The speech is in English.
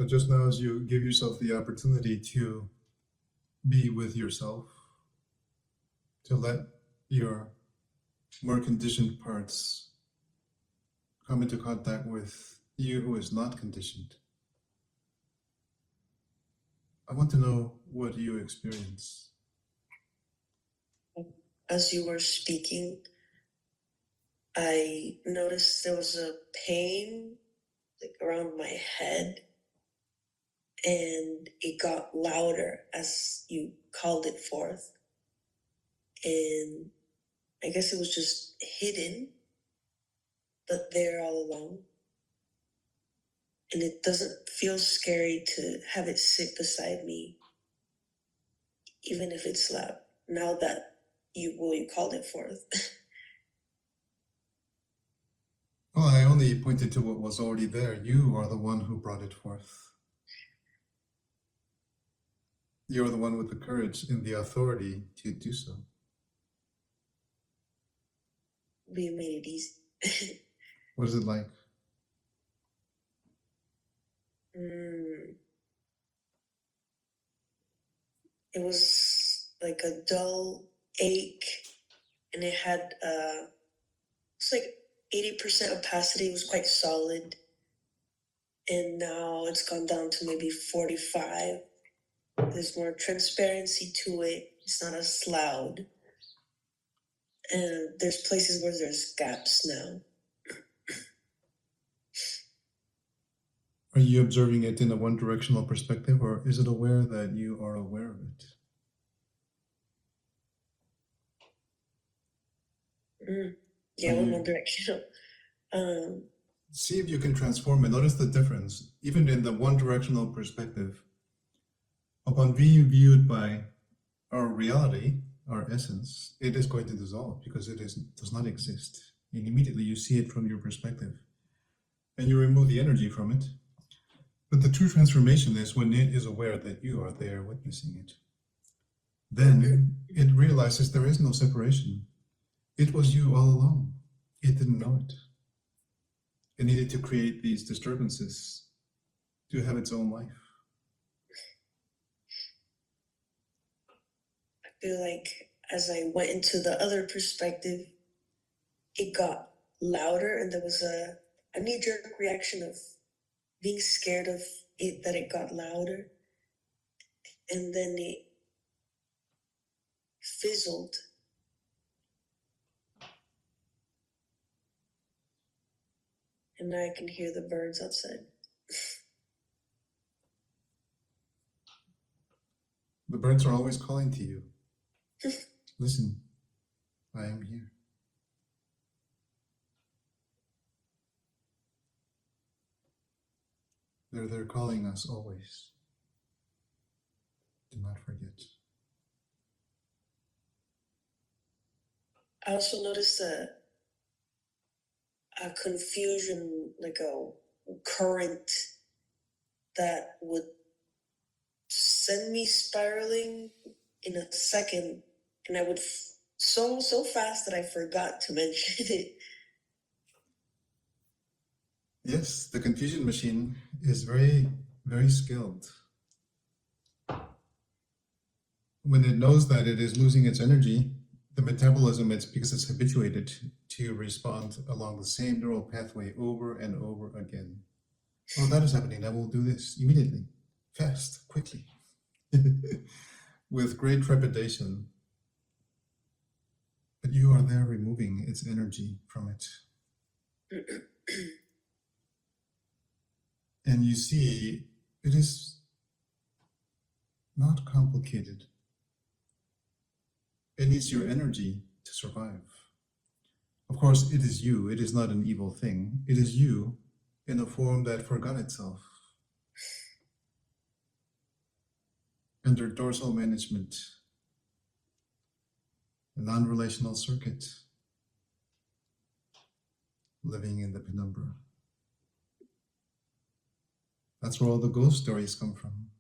So just now, as you give yourself the opportunity to be with yourself, to let your more conditioned parts come into contact with you who is not conditioned, I want to know what you experience. As you were speaking, I noticed there was a pain like around my head, and it got louder as you called it forth. And I guess it was just hidden, but there all along. And it doesn't feel scary to have it sit beside me, even if it's loud, now that you called it forth. Well, I only pointed to what was already there. You are the one who brought it forth. You're the one with the courage and the authority to do so. We made it easy. What is it like? It was like a dull ache, and it had it's like 80% opacity. It was quite solid, and now it's gone down to maybe 45. There's more transparency to it. It's not as loud, and there's places where there's gaps now. Are you observing it in a one-directional perspective, or is it aware that you are aware of it? Yeah, one directional. See if you can transform it. Notice the difference. Even in the one-directional perspective, upon being viewed by our reality, our essence, it is going to dissolve because it does not exist. And immediately you see it from your perspective. And you remove the energy from it. But the true transformation is when it is aware that you are there witnessing it. Then it realizes there is no separation. It was you all along. It didn't know it. It needed to create these disturbances to have its own life. I feel like as I went into the other perspective, it got louder, and there was a knee-jerk reaction of being scared of it, that it got louder, and then it fizzled. And now I can hear the birds outside. The birds are always calling to you. Listen, I am here. They're there calling us always. Do not forget. I also noticed a confusion, like a current that would send me spiraling in a second, and I would so fast that I forgot to mention it. Yes, the confusion machine is very, very skilled. When it knows that it is losing its energy, the metabolism, it's because it's habituated to respond along the same neural pathway over and over again. Oh, that is happening. I will do this immediately, fast, quickly, with great trepidation. But you are there removing its energy from it. And you see, it is not complicated. It needs your energy to survive. Of course, it is you. It is not an evil thing. It is you in a form that forgot itself. Under dorsal management, a non-relational circuit, living in the penumbra. That's where all the ghost stories come from.